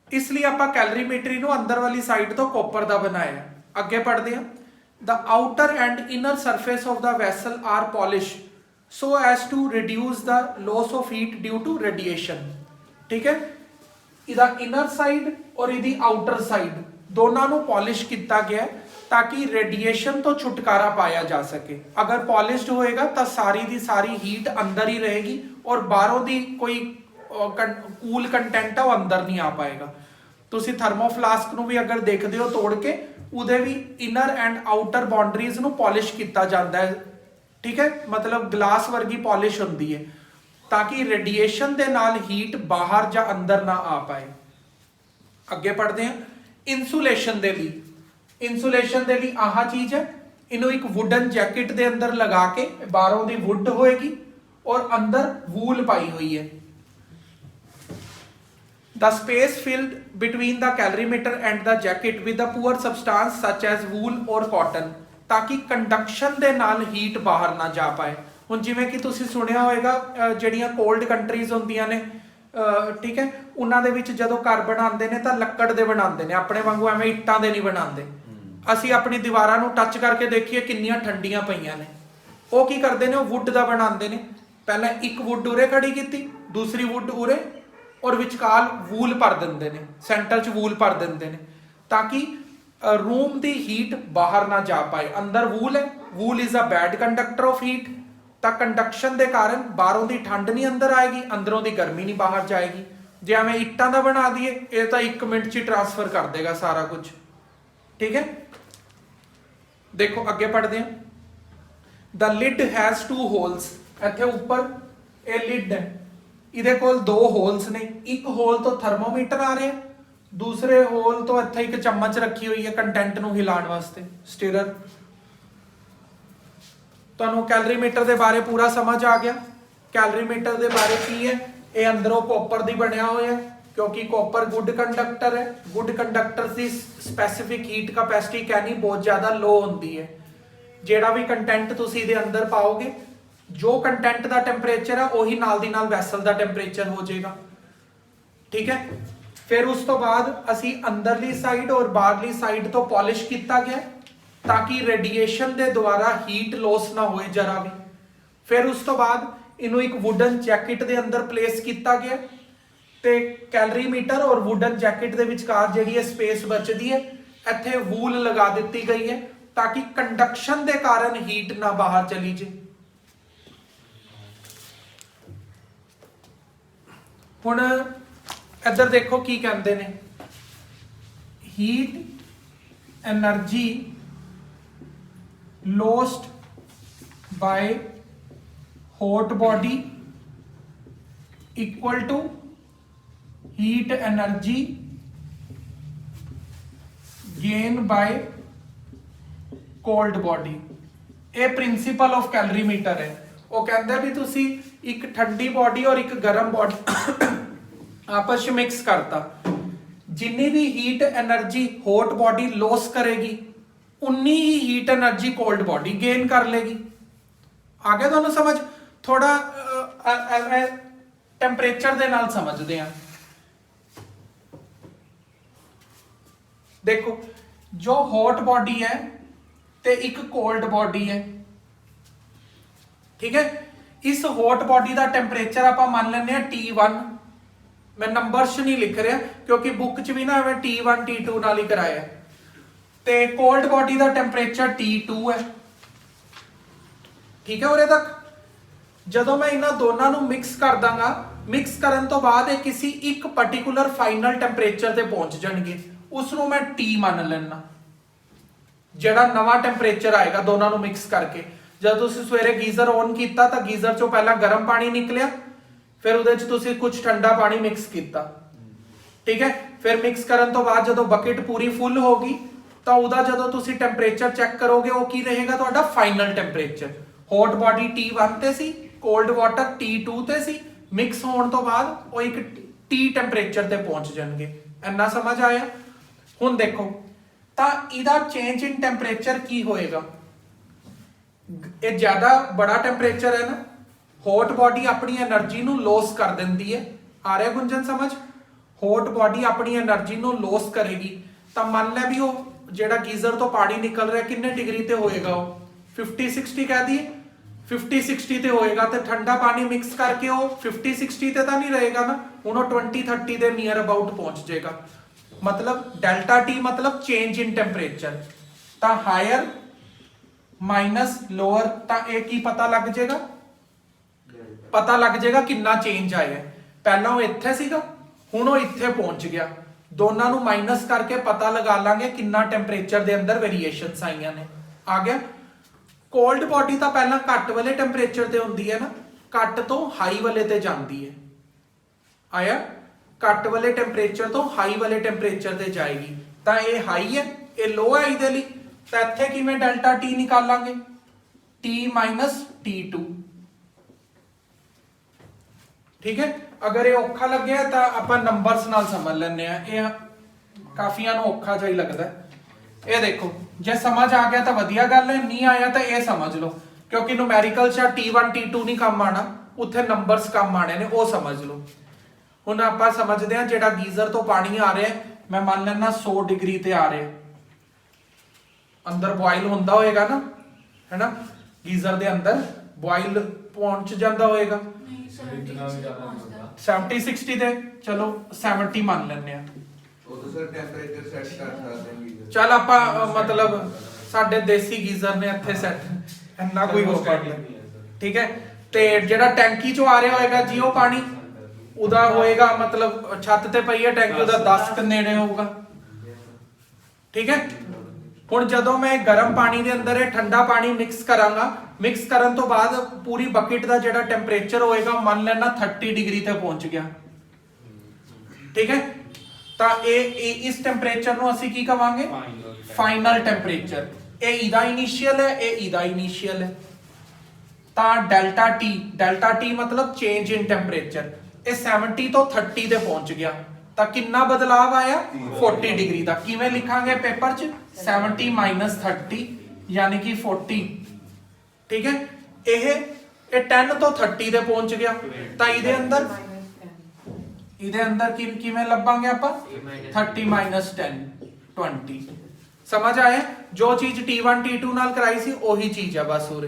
ਇਸ ਲਈ ਆਪਾਂ ਕੈਲਰੀਮੀਟਰੀ ਨੂੰ ਅੰਦਰ ਵਾਲੀ ਸਾਈਡ ਤੋਂ ਕਾਪਰ ਦਾ ਬਣਾਇਆ। ਅੱਗੇ ਪੜ੍ਹਦੇ ਹਾਂ। The outer and inner surface of the vessel are polished so as to reduce the loss of heat due to radiation। ठीक है, ਇਹਦਾ inner side और ਇਹਦੀ outer side ਦੋਨਾਂ ਨੂੰ polish ਕੀਤਾ ਗਿਆ ਤਾਂ ਕਿ radiation ਤੋਂ ਛੁਟਕਾਰਾ ਪਾਇਆ ਜਾ ਸਕੇ। ਅਗਰ polished ਹੋਏਗਾ ਤਾਂ ਸਾਰੀ ਦੀ ਸਾਰੀ heat ਅੰਦਰ ਹੀ ਰਹੇਗੀ ਔਰ ਬਾਹਰੋਂ ਦੀ ਕੋਈ ਕੂਲ ਕੰਟੈਂਟ ਆ ਉਹ ਅੰਦਰ ਨਹੀਂ ਆ ਪਾਏਗਾ। ਤੁਸੀਂ ਥਰਮੋਫਲਾਸਕ ਨੂੰ ਵੀ ਅਗਰ ਦੇਖਦੇ ਹੋ ਤੋੜ ਕੇ, ਉਹਦੇ ਵੀ ਇਨਰ ਐਂਡ ਆਊਟਰ ਬਾਉਂਡਰੀਜ਼ ਨੂੰ ਪਾਲਿਸ਼ ਕੀਤਾ ਜਾਂਦਾ ਹੈ। ਠੀਕ ਹੈ, ਮਤਲਬ ਗਲਾਸ ਵਰਗੀ ਪਾਲਿਸ਼ ਹੁੰਦੀ ਹੈ ਤਾਂ ਕਿ ਰੇਡੀਏਸ਼ਨ ਦੇ ਨਾਲ ਹੀਟ ਬਾਹਰ ਜਾਂ ਅੰਦਰ ਨਾ ਆ ਪਾਏ। ਅੱਗੇ ਪੜ੍ਹਦੇ ਹਾਂ। ਇਨਸੂਲੇਸ਼ਨ ਦੇ ਲਈ, ਇਨਸੂਲੇਸ਼ਨ ਦੇ ਲਈ ਆਹ ਚੀਜ਼ ਹੈ, ਇਹਨੂੰ ਇੱਕ ਵੁਡਨ ਜੈਕਟ ਦੇ ਅੰਦਰ ਲਗਾ ਕੇ, ਬਾਹਰੋਂ ਦੀ ਵੁੱਡ ਹੋਏਗੀ ਔਰ ਅੰਦਰ ਵੂਲ ਪਾਈ ਹੋਈ ਹੈ। The space filled between the calorimeter and the jacket with a poor substance such as wool or cotton ਤਾਂ ਕਿ ਕੰਡਕਸ਼ਨ ਦੇ ਨਾਲ ਹੀਟ ਬਾਹਰ ਨਾ ਜਾ ਪਾਏ। ਹੁਣ ਜਿਵੇਂ ਕਿ ਤੁਸੀਂ ਸੁਣਿਆ ਹੋਵੇਗਾ ਜਿਹੜੀਆਂ ਕੋਲਡ ਕੰਟਰੀਜ਼ ਹੁੰਦੀਆਂ ਨੇ, ਠੀਕ ਹੈ, ਉਹਨਾਂ ਦੇ ਵਿੱਚ ਜਦੋਂ ਘਰ ਬਣਾਉਂਦੇ ਨੇ ਤਾਂ ਲੱਕੜ ਦੇ ਬਣਾਉਂਦੇ ਨੇ, ਆਪਣੇ ਵਾਂਗੂ ਐਵੇਂ ਇੱਟਾਂ ਦੇ ਨਹੀਂ ਬਣਾਉਂਦੇ। ਅਸੀਂ ਆਪਣੀ ਦੀਵਾਰਾਂ ਨੂੰ ਟੱਚ ਕਰਕੇ ਦੇਖੀਏ ਕਿੰਨੀਆਂ ਠੰਡੀਆਂ ਪਈਆਂ ਨੇ। ਉਹ ਕੀ ਕਰਦੇ ਨੇ, ਉਹ ਵੁੱਡ ਦਾ ਬਣਾਉਂਦੇ ਨੇ। ਪਹਿਲਾਂ ਇੱਕ ਵੁੱਡ ਉਰੇ ਖੜੀ ਕੀਤੀ, ਦੂਸਰੀ ਵੁੱਡ ਉਰੇ ਔਰ ਵਿਚਕਾਰ ਵੂਲ ਭਰ ਦਿੰਦੇ ਨੇ, ਸੈਂਟਰ 'ਚ ਵੂਲ ਭਰ ਦਿੰਦੇ ਨੇ ਤਾਂ ਕਿ ਰੂਮ ਦੀ ਹੀਟ ਬਾਹਰ ਨਾ ਜਾ ਪਾਏ। ਅੰਦਰ ਵੂਲ ਹੈ, wool is a bad conductor of heat, ਤਾਂ ਕੰਡਕਸ਼ਨ ਦੇ ਕਾਰਨ ਬਾਹਰੋਂ ਦੀ ਠੰਡ ਨਹੀਂ ਅੰਦਰ ਆਏਗੀ, ਅੰਦਰੋਂ ਦੀ ਗਰਮੀ ਨਹੀਂ ਬਾਹਰ ਜਾਏਗੀ। ਜੇ ਐਵੇਂ ਇੱਟਾਂ ਦਾ ਬਣਾ ਦਈਏ ਇਹ ਤਾਂ 1 ਮਿੰਟ 'ਚ ਹੀ ਟ੍ਰਾਂਸਫਰ ਕਰ ਦੇਗਾ ਸਾਰਾ ਕੁਝ। ਠੀਕ ਹੈ, ਦੇਖੋ ਅੱਗੇ ਪੜ੍ਹਦੇ ਹਾਂ। The lid has 2 holes। ਇੱਥੇ ਉੱਪਰ ਇਹ ਲਿਡ ਹੈ, ਇਹਦੇ ਕੋਲ 2 ਹੋਲਸ ਨੇ। ਇੱਕ ਹੋਲ ਤੋਂ ਥਰਮੋਮੀਟਰ ਆ ਰਿਹਾ, ਦੂਸਰੇ ਹੋਲ ਤੋਂ ਇੱਥੇ ਇੱਕ ਚਮਚ ਰੱਖੀ ਹੋਈ ਹੈ ਕੰਟੈਂਟ ਨੂੰ ਹਿਲਾਉਣ ਵਾਸਤੇ, ਸਟੀਰਰ। ਤੁਹਾਨੂੰ ਕੈਲਰੀਮੀਟਰ ਦੇ ਬਾਰੇ ਪੂਰਾ ਸਮਝ ਆ ਗਿਆ। ਕੈਲਰੀਮੀਟਰ ਦੇ ਬਾਰੇ ਕੀ ਹੈ, ਇਹ ਅੰਦਰੋਂ ਕਾਪਰ ਦੀ ਬਣਿਆ ਹੋਇਆ ਹੈ ਕਿਉਂਕਿ ਕਾਪਰ ਗੁੱਡ ਕੰਡਕਟਰ ਹੈ। ਗੁੱਡ ਕੰਡਕਟਰ ਦੀ ਸਪੈਸੀਫਿਕ ਹੀਟ ਕੈਪੈਸਿਟੀ ਕਹਿਣੀ ਬਹੁਤ ਜ਼ਿਆਦਾ ਲੋ ਹੁੰਦੀ ਹੈ। ਜਿਹੜਾ ਵੀ ਕੰਟੈਂਟ ਤੁਸੀਂ ਇਹਦੇ ਅੰਦਰ ਪਾਓਗੇ, ਜੋ ਕੰਟੈਂਟ ਦਾ ਟੈਂਪਰੇਚਰ ਆ ਉਹੀ ਨਾਲ ਦੀ ਨਾਲ ਵੈਸਲ ਦਾ ਟੈਂਪਰੇਚਰ ਹੋ ਜਾਏਗਾ। ਠੀਕ ਹੈ, ਫਿਰ ਉਸ ਤੋਂ ਬਾਅਦ ਅਸੀਂ ਅੰਦਰਲੀ ਸਾਈਡ ਔਰ ਬਾਹਰਲੀ ਸਾਈਡ ਤੋਂ ਪਾਲਿਸ਼ ਕੀਤਾ ਗਿਆ ਤਾਂ ਕਿ ਰੇਡੀਏਸ਼ਨ ਦੇ ਦੁਆਰਾ ਹੀਟ ਲੋਸ ਨਾ ਹੋਏ ਜਰਾ ਵੀ। ਫਿਰ ਉਸ ਤੋਂ ਬਾਅਦ ਇਹਨੂੰ ਇੱਕ ਵੁਡਨ ਜੈਕਟ ਦੇ ਅੰਦਰ ਪਲੇਸ ਕੀਤਾ ਗਿਆ ਤੇ ਕੈਲਰੀਮੀਟਰ ਔਰ ਵੁਡਨ ਜੈਕਟ ਦੇ ਵਿਚਕਾਰ ਜਿਹੜੀ ਹੈ ਸਪੇਸ ਬਚਦੀ ਹੈ, ਇੱਥੇ ਵੂਲ ਲਗਾ ਦਿੱਤੀ ਗਈ ਹੈ ਤਾਂ ਕਿ ਕੰਡਕਸ਼ਨ ਦੇ ਕਾਰਨ ਹੀਟ ਨਾ ਬਾਹਰ ਚਲੀ ਜੇ। ਹੁਣ ਇੱਧਰ ਦੇਖੋ ਕੀ ਕਹਿੰਦੇ ਨੇ, heat energy lost ਬਾय hot body equal to heat energy gain by cold body। ਇਹ ਪ੍ਰਿੰਸੀਪਲ ਆਫ ਕੈਲਰੀਮੀਟਰ ਹੈ। ਉਹ ਕਹਿੰਦਾ ਵੀ ਤੁਸੀਂ ਇੱਕ ਠੰਡੀ ਬੋਡੀ ਔਰ ਇੱਕ ਗਰਮ ਬੋਡੀ ਆਪਸ ਵਿੱਚ ਮਿਕਸ ਕਰਤਾ, ਜਿੰਨੀ ਵੀ heat energy hot body loss ਕਰੇਗੀ ਉਨੀ ਹੀ heat energy cold body gain ਕਰ ਲੇਗੀ। ਆ ਗਿਆ ਤੁਹਾਨੂੰ ਸਮਝ? ਥੋੜਾ ਟੈਂਪਰੇਚਰ ਦੇ ਨਾਲ ਸਮਝਦੇ ਆ। ਦੇਖੋ, ਜੋ ਹੌਟ ਬੋਡੀ ਹੈ ਤੇ ਇੱਕ ਕੋਲਡ ਬੋਡੀ ਹੈ, ਠੀਕ ਹੈ। ਇਸ ਹੌਟ ਬੋਡੀ ਦਾ ਟੈਂਪਰੇਚਰ ਆਪਾਂ ਮੰਨ ਲੈਂਦੇ ਆ T1। ਮੈਂ ਨੰਬਰਸ ਨਹੀਂ ਲਿਖ ਰਿਹਾ ਕਿਉਂਕਿ ਬੁੱਕ 'ਚ ਵੀ ਨਾ ਐਵੇਂ T1 T2 ਨਾਲ ਹੀ ਕਰਾਇਆ। ਤੇ ਕੋਲਡ ਬੋਡੀ ਦਾ ਟੈਂਪਰੇਚਰ T2 ਹੈ, ਠੀਕ ਹੈ। ਉਰੇ ਤੱਕ ਜਦੋਂ ਮੈਂ ਇਹਨਾਂ ਦੋਨਾਂ ਨੂੰ ਮਿਕਸ ਕਰ ਦਾਂਗਾ, ਮਿਕਸ ਕਰਨ ਤੋਂ ਬਾਅਦ ਇਹ ਕਿਸੇ ਇੱਕ ਪਾਰਟਿਕੂਲਰ ਫਾਈਨਲ ਟੈਂਪਰੇਚਰ ਤੇ ਪਹੁੰਚ ਜਾਣਗੇ, ਉਸ ਨੂੰ ਮੈਂ T ਮੰਨ ਲੈਣਾ। ਜਿਹੜਾ ਨਵਾਂ ਟੈਂਪਰੇਚਰ ਆਏਗਾ ਦੋਨਾਂ ਨੂੰ ਮਿਕਸ ਕਰਕੇ, जब तुसी सवेरे गीजर ऑन किया तो गीजर चो पहला गर्म पानी निकलिया, फिर उहदे च तुसी कुछ ठंडा पानी मिक्स किया, ठीक है। फिर मिक्स करन तो बाद जदों बकेट पूरी फुल होगी तो उहदा जदों तुसी टेंपरेचर चेक करोगे वो की रहेगा तुहाडा final temperature. Hot body T1 ते सी, कोल्ड वाटर T2 ते सी, मिक्स होने तो बाद वो एक T ਟੈਂਪਰੇਚਰ ਤੇ ਪਹੁੰਚ ਜਾਣਗੇ। ਇੰਨਾ ਸਮਝ ਆਇਆ? ਹੁਣ ਦੇਖੋ ਤਾਂ ਇਹਦਾ ਚੇਂਜ ਇਨ ਟੈਂਪਰੇਚਰ ਕੀ ਹੋਏਗਾ? ਇਹ ਜ਼ਿਆਦਾ ਬੜਾ ਟੈਂਪਰੇਚਰ ਹੈ ਨਾ, ਹੌਟ ਬਾਡੀ ਆਪਣੀ એનર્ਜੀ ਨੂੰ ਲੋਸ ਕਰ ਦਿੰਦੀ ਹੈ। ਆ ਰਿਹਾ ਗੁੰਜਨ ਸਮਝ? ਹੌਟ ਬਾਡੀ ਆਪਣੀ એનર્ਜੀ ਨੂੰ ਲੋਸ ਕਰੇਗੀ ਤਾਂ ਮੰਨ ਲੈ ਵੀ ਉਹ ਜਿਹੜਾ ਗੀਜ਼ਰ ਤੋਂ ਪਾਣੀ ਨਿਕਲ ਰਿਹਾ ਕਿੰਨੇ ਡਿਗਰੀ ਤੇ ਹੋਏਗਾ? ਉਹ 50-60 ਕਹਿ ਦਈਏ, 50-60 ਤੇ ਹੋਏਗਾ ਤੇ ਠੰਡਾ ਪਾਣੀ ਮਿਕਸ ਕਰਕੇ ਉਹ 50-60 ਤੇ ਤਾਂ ਨਹੀਂ ਰਹੇਗਾ ਨਾ, ਹੁਣ ਉਹ 20-30 ਦੇ ਨੀਅਰ ਅਬਾਊਟ ਪਹੁੰਚ ਜਾਏਗਾ। मतलब डेल्टा टी मतलब चेंज इन टेम्परेचर। ਤਾਂ ਹਾਇਰ ਮਾਈਨਸ ਲੋਅਰ ਤਾਂ ਇਹ ਕੀ ਪਤਾ ਲੱਗ ਜਾਏਗਾ? ਪਤਾ ਲੱਗ ਜਾਏਗਾ ਕਿੰਨਾ ਚੇਂਜ ਆਇਆ। ਪਹਿਲਾਂ ਉਹ ਇੱਥੇ ਸੀਗਾ, ਹੁਣ ਉਹ ਇੱਥੇ ਪਹੁੰਚ ਗਿਆ। ਦੋਨਾਂ ਨੂੰ ਮਾਈਨਸ ਕਰਕੇ ਪਤਾ ਲਗਾ ਲਾਂਗੇ ਕਿੰਨਾ ਟੈਂਪਰੇਚਰ ਦੇ ਅੰਦਰ ਵੇਰੀਏਸ਼ਨਸ ਆਈਆਂ ਨੇ। ਆ ਗਿਆ? ਕੋਲਡ ਬਾਡੀ ਤਾਂ ਪਹਿਲਾਂ ਘੱਟ ਵਾਲੇ ਟੈਂਪਰੇਚਰ ਤੇ ਹੁੰਦੀ ਹੈ ਨਾ, ਘੱਟ ਤੋਂ ਹਾਈ ਵਾਲੇ ਤੇ ਜਾਂਦੀ ਹੈ। ਆਇਆ? ਘੱਟ ਵਾਲੇ ਟੈਂਪਰੇਚਰ ਤੋਂ ਹਾਈ ਵਾਲੇ ਟੈਂਪਰੇਚਰ ਤੇ ਜਾਏਗੀ ਤਾਂ ਇਹ ਹਾਈ ਹੈ, ਇਹ ਲੋ ਹੈ ਇਹਦੇ ਲਈ। ਤਾਂ ਇੱਥੇ ਕਿਵੇਂ ਡੈਲਟਾ ਟੀ ਨਿਕਾਲਾਂਗੇ? T minus T2। ਠੀਕ ਹੈ? ਅਗਰ ਇਹ ਔਖਾ ਲੱਗਿਆ ਤਾਂ ਆਪਾਂ ਨੰਬਰਸ ਨਾਲ ਸਮਝ ਲੈਂਦੇ ਆ, ਇਹ ਕਾਫੀਆਂ ਨੂੰ ਔਖਾ ਜਿਹਾ ਹੀ ਲੱਗਦਾ। ਇਹ ਦੇਖੋ ਜੇ ਸਮਝ ਆ ਗਿਆ ਤਾਂ ਵਧੀਆ ਗੱਲ ਹੈ, ਨਹੀਂ ਆਇਆ ਤਾਂ ਇਹ ਸਮਝ ਲਓ, ਕਿਉਂਕਿ ਨੂਮੈਰੀਕਲ ਚ T1 T2 ਨਹੀਂ ਕੰਮ ਆਣਾ, ਉੱਥੇ ਨੰਬਰਸ ਕੰਮ ਆਣੇ ਨੇ, ਉਹ ਸਮਝ ਲਓ। ਹੁਣ ਆਪਾਂ ਸਮਝਦੇ ਹਾਂ ਜਿਹੜਾ ਗੀਜ਼ਰ ਤੋਂ ਪਾਣੀ ਆ ਰਿਹਾ, ਮੈਂ ਮੰਨ ਲੈਣਾ 100 ਡਿਗਰੀ ਤੇ ਆ ਰਿਹਾ, ਅੰਦਰ ਬੋਇਲ ਹੁੰਦਾ ਹੋਏਗਾ ਨਾ, ਹੈਨਾ? ਗੀਜ਼ਰ ਦੇ ਅੰਦਰ ਬੋਇਲ ਪਹੁੰਚ ਜਾਂਦਾ ਹੋਏਗਾ 70-60 ਤੇ, ਚਲੋ 70 ਮੰਨ ਲੈਂਦੇ ਆ। ਉਹ ਤਾਂ ਸਰ ਟੈਂਪਰੇਚਰ ਸੈੱਟ ਕਰ ਸਕਦੇ ਹਾਂ। ਚੱਲ ਆਪਾਂ ਮਤਲਬ ਸਾਡੇ ਦੇਸੀ ਗੀਜ਼ਰ ਨੇ ਇੱਥੇ ਸੈੱਟ ਇੰਨਾ ਕੋਈ ਹੋ ਪਾਉਂਦਾ। ਠੀਕ ਹੈ? ਤੇ ਜਿਹੜਾ ਟੈਂਕੀ ਚੋਂ ਆ ਰਿਹਾ ਹੋਏਗਾ ਜੀ ਉਹ ਪਾਣੀ, ਉਹਦਾ ਹੋਏਗਾ ਮਤਲਬ ਛੱਤ ਤੇ ਪਈ ਹੈ ਟੈਂਕੀ, ਉਹਦਾ 10 ਕੇ ਨੇੜੇ ਹੋਊਗਾ। ਠੀਕ ਹੈ? ਹੁਣ ਜਦੋਂ ਮੈਂ ਗਰਮ ਪਾਣੀ ਦੇ ਅੰਦਰ ਇਹ ਠੰਡਾ ਪਾਣੀ ਮਿਕਸ ਕਰਾਂਗਾ, ਮਿਕਸ ਕਰਨ ਤੋਂ ਬਾਅਦ ਪੂਰੀ ਬਕਟ ਦਾ ਜਿਹੜਾ ਟੈਂਪਰੇਚਰ ਹੋਏਗਾ ਮੰਨ ਲੈਣਾ 30 ਡਿਗਰੀ ਤੇ ਪਹੁੰਚ ਗਿਆ। ਠੀਕ ਹੈ? ਤਾਂ ਇਹ ਇਸ ਟੈਂਪਰੇਚਰ ਨੂੰ ਅਸੀਂ ਕੀ ਕਵਾਂਗੇ? Final temperature. ਇਹ ਇਹਦਾ ਇਨੀਸ਼ੀਅਲ ਹੈ, ਇਹ ਇਹਦਾ ਇਨੀਸ਼ੀਅਲ ਹੈ। ਤਾਂ ਡੈਲਟਾ ਟੀ ਮਤਲਬ ਚੇਂਜ ਇਨ ਟੈਂਪਰੇਚਰ। ਇਹ 70 ਤੋਂ 30 ਤੇ ਪਹੁੰਚ ਗਿਆ ਤਾਂ ਕਿੰਨਾ ਬਦਲਾਵ ਆਇਆ? 40 ਡਿਗਰੀ ਦਾ। ਕਿਵੇਂ ਲਿਖਾਂਗੇ ਪੇਪਰ 'ਚ? 70 ਮਾਈਨਸ 30 ਯਾਨੀ ਕਿ 40। ਠੀਕ ਹੈ? ਇਹ 10 ਤੋਂ 30 ਤੇ ਪਹੁੰਚ ਗਿਆ ਤਾਂ ਇਹਦੇ ਅੰਦਰ ਕਿਵੇਂ ਲੱਭਾਂਗੇ ਆਪਾਂ? 30 ਮਾਈਨਸ 10 20। ਸਮਝ ਆਇਆ? ਜੋ ਚੀਜ਼ T1 T2 ਨਾਲ ਕਰਾਈ ਸੀ ਉਹੀ ਚੀਜ਼ ਆ ਬਸ ਉਰੇ।